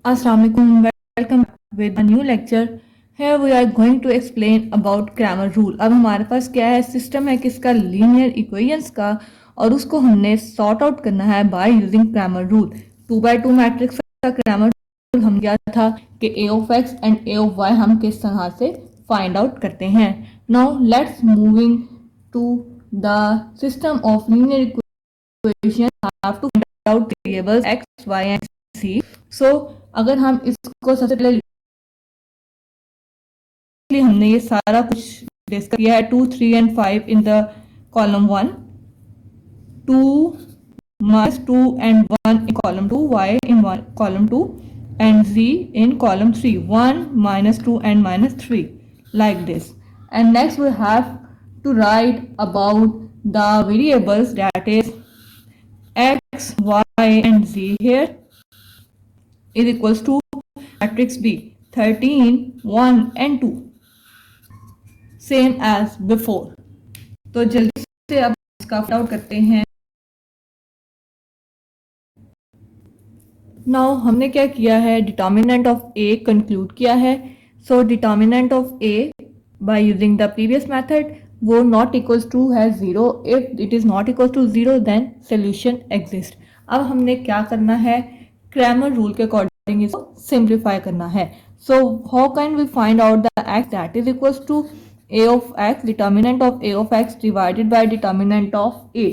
Assalamualaikum. Welcome with a new lecture. Here we are going to explain about grammar rule. अब हमारे पास क्या है, system है किसका, लीनियर इक्वेशंस का, और उसको हमने सॉर्ट आउट करना है by using grammar rule. 2x2 matrix का ग्रामर रूल हम क्या था कि a of x and a of y हम किस तरह से फाइंड आउट करते हैं। Now let's moving to the system of linear equation have to find out variables x y and z। So अगर हम इसको सबसे पहले हमने ये सारा कुछ डिस्कस किया है, 2 3 and 5 in the column 1, 2 minus 2 and 1 in column 2, y in column 2 and z in column 3, 1 minus 2 and minus 3, like this. And next we have to write about the variables, that is x y and z here is equals to matrix B 13 1 and 2 same as before. तो जल्दी से अब इसका find out करते हैं। Now हमने क्या किया है, डिटर्मिनेंट ऑफ ए कंक्लूड किया है। So determinant of A by using the previous method वो नॉट इक्वल्स टू है zero. If it is not equals to zero then solution exist. अब हमने क्या करना है, क्रैमर रूल के अकॉर्डिंग इसको सिंप्लीफाई करना है। So how can we find out the x, that is equals to a of x, determinant of a of x divided by determinant of a।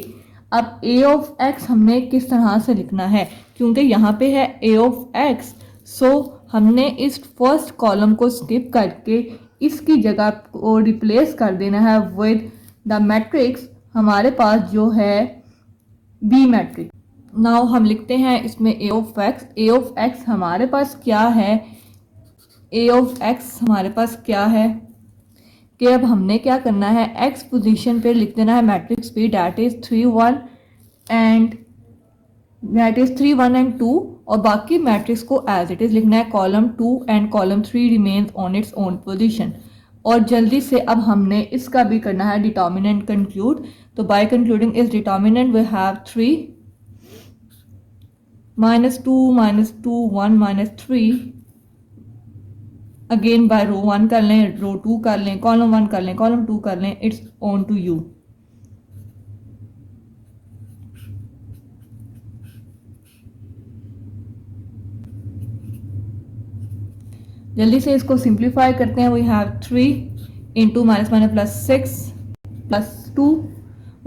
अब a of x हमने किस तरह से लिखना है, क्योंकि यहाँ पे है a of x, सो हमने इस फर्स्ट कॉलम को स्किप करके इसकी जगह को रिप्लेस कर देना है विद द मैट्रिक्स हमारे पास जो है b मैट्रिक्स। नाउ हम लिखते हैं इसमें a of x हमारे पास क्या है, a of x हमारे पास क्या है कि अब हमने क्या करना है, x पोजीशन पे लिख देना है matrix B, that is 3 1 and that is 3 1 and 2, और बाकी मैट्रिक्स को एज इट इज लिखना है, column 2 and column 3 remains on its own position. और जल्दी से अब हमने इसका भी करना है डिटर्मिनेंट कंक्लूड। तो बाय कंक्लूडिंग इस determinant we have 3 -2 1 -3, again by row 1 कर लें, रो 2 कर लें, कॉलम 1 कर लें, कॉलम 2 कर लें, इट्स ऑन टू यू। जल्दी से इसको सिंप्लीफाई करते हैं। We have 3 into minus minus plus 6 plus 2,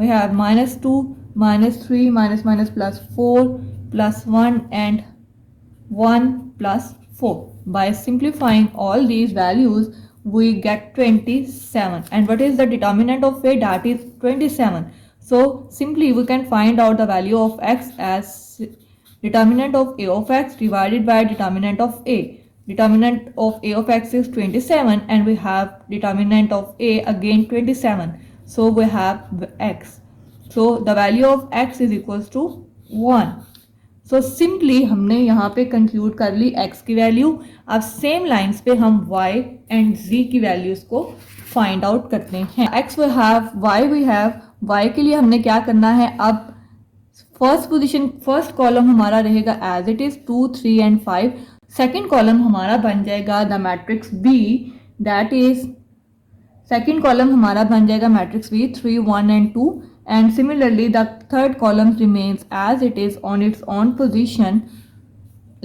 we have -2 -3 minus minus plus 4 plus 1 and 1 plus 4. By simplifying all these values, we get 27. And what is the determinant of a? That is 27. So simply we can find out the value of x as determinant of a of x divided by determinant of a. Determinant of a of x is 27 and we have determinant of a again 27. So we have x. So the value of x is equals to 1. So simply हमने यहाँ पे conclude कर ली x की value. अब same lines पे हम y and z की वैल्यूज को फाइंड आउट करते हैं। x we have, y we have, y के लिए हमने क्या करना है, अब फर्स्ट पोजीशन फर्स्ट कॉलम हमारा रहेगा as it is 2 3 and 5। Second column हमारा बन जाएगा the matrix b, that is second column हमारा बन जाएगा matrix b 3 1 and 2, and similarly the third column remains as it is on its own position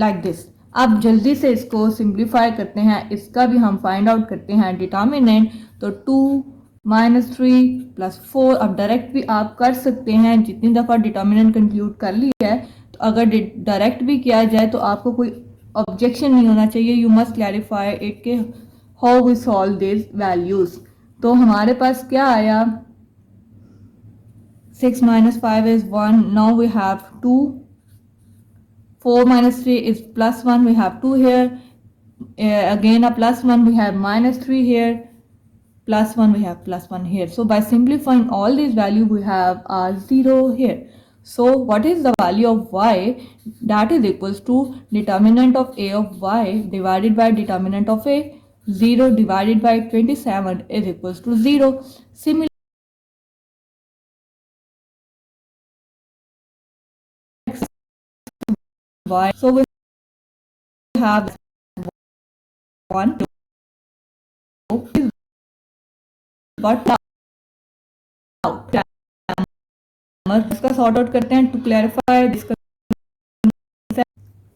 like this। अब जल्दी से इसको सिंप्लीफाई करते हैं, इसका भी हम फाइंड आउट करते हैं डिटर्मिनेंट। तो 2 -3 प्लस 4, अब डायरेक्ट भी आप कर सकते हैं, जितनी दफ़ा डिटर्मिनेंट कंक्लूड कर लिया है तो अगर डायरेक्ट भी किया जाए तो आपको कोई ऑब्जेक्शन नहीं होना चाहिए। यू मस्ट क्लैरिफाई इट के how we solve this values. तो हमारे पास क्या आया, 6 minus 5 is 1. Now we have 2. 4 minus 3 is plus 1. We have 2 here. Again a plus 1. We have minus 3 here. Plus 1. We have plus 1 here. So by simplifying all these values, we have 0 here. So what is the value of y? That is equals to determinant of a of y divided by determinant of a. 0 divided by 27 is equals to 0. Similarly, y. So we have 1 got out. इसका sort out करते हैं to clarify this.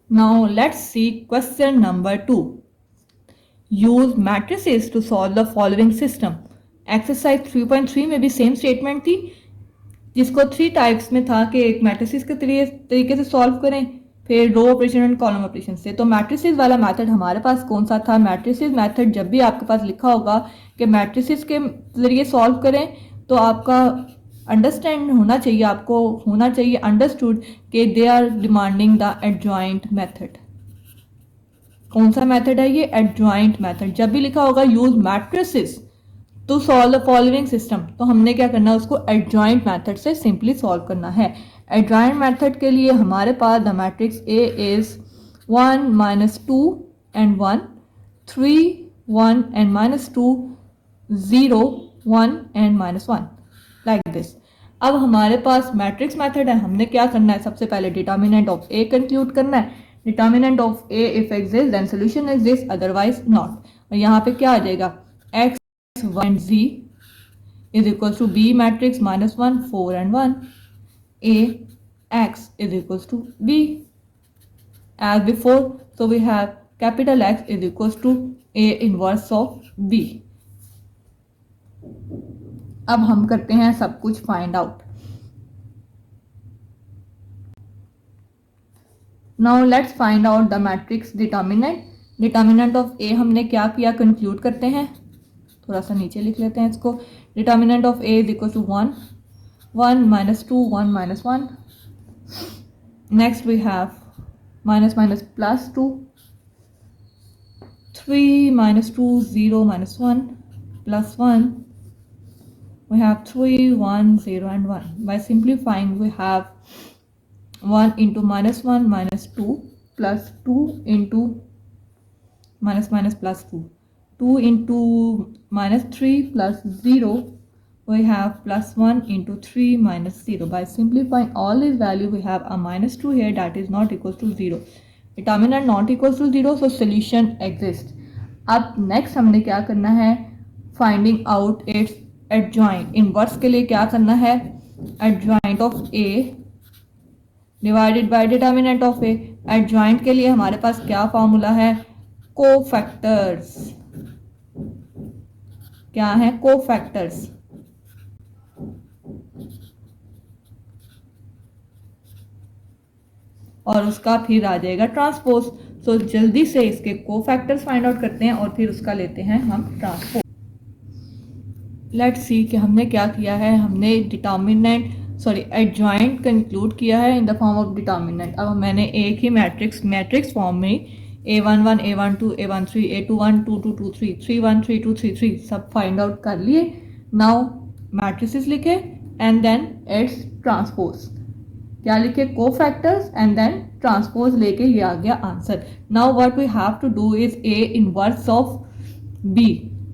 Now let's see question number 2. Use matrices to solve the following system. Exercise 3.3 में भी same statement थी, जिसको 3 types में था कि एक मैट्रिसेस के तरीके से सॉल्व करें, फिर row operation and column operation से. तो मैट्रिसेस वाला मेथड हमारे पास कौन सा था? मैट्रिसेस मेथड जब भी आपके पास लिखा होगा कि मैट्रिसेस के जरिए सॉल्व करें, तो आपका अंडरस्टैंड होना चाहिए, आपको होना चाहिए अंडरस्टूड कि they are demanding the adjoint method. कौन सा मेथड है ये? Adjoint method. जब भी लिखा होगा use matrices to solve the following system, तो हमने क्या करना है? उसको एडजॉइंट मेथड से सिंपली सॉल्व करना है. एडजॉइंट मेथड के लिए हमारे पास the matrix A is 1 -2 and 1, 3 1 and -2, 0 1 and -1, like this. अब हमारे पास मैट्रिक्स मेथड है, हमने क्या करना है? सबसे पहले डिटर्मिनेंट ऑफ ए कंक्लूड करना है. Determinant of A if exist then solution exist, otherwise not. और यहाँ पे क्या आ जाएगा? x and z is equals to b matrix -1 4 and 1, a x is equals to b as before. So we have capital X is equals to a inverse of b. अब हम करते हैं सब कुछ find out. Now let's find out the matrix determinant. Determinant of A हमने क्या किया? Conclude करते हैं. थोड़ा सा नीचे लिख लेते हैं इसको. Determinant of A is equal to 1 1 -2 1 -1. Next we have -+2 3 -2 0 -1 +1. we have 3 1 0 and 1. By simplifying we have 1 into -1 -2 plus 2 into -+2, 2 into -3 plus 0, we have +1 into 3 minus 0. By simplifying all these value we have a -2 here, that is not equals to 0. Determinant not equals to 0, so solution exists. अब next हमने क्या करना है? Finding out it's adjoint. Inverse के लिए क्या करना है? Adjoint of A divided by determinant of A. Adjoint के लिए हमारे पास क्या फॉर्मूला है? कोफैक्टर्स. क्या है? कोफैक्टर्स. और उसका फिर आ जाएगा ट्रांसपोज. सो जल्दी से इसके कोफैक्टर्स फाइंड आउट करते हैं और फिर उसका लेते हैं हम ट्रांसपोज. लेट्स सी कि हमने क्या किया है. हमने एडजॉइंट कंक्लूड किया है in the form of determinant. अब मैंने एक ही मैट्रिक्स फॉर्म में a11 a12 a13 a21 22 23 31 32 33 सब फाइंड आउट कर लिए. नाउ मैट्रिसेस लिखे एंड देन इट्स ट्रांसपोज. क्या लिखे? कोफैक्टर्स एंड देन ट्रांसपोज लेके ये आ गया answer. Now what we have to do is A inverse of B.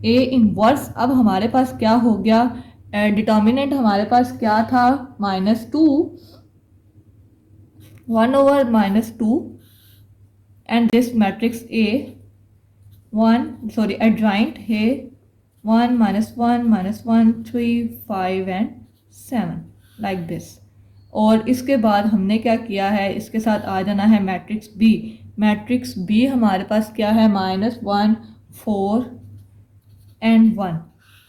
A inverse. अब हमारे पास क्या हो गया? डिटर्मिनेंट हमारे पास क्या था? -2 1 over -2 and this matrix A adjoint है 1 -1 -1 3 5 and 7 like this. और इसके बाद हमने क्या किया है? इसके साथ आ जाना है मैट्रिक्स बी. मैट्रिक्स बी हमारे पास क्या है? -1 4 and 1.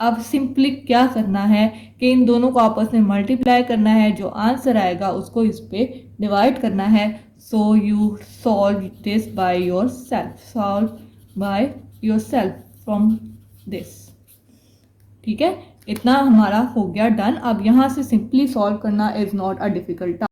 अब सिंपली क्या करना है कि इन दोनों को आपस में मल्टीप्लाई करना है. जो आंसर आएगा उसको इस पे डिवाइड करना है. So you solve this by yourself from this. ठीक है, इतना हमारा हो गया डन. अब यहाँ से सिंपली सॉल्व करना is not a difficult task.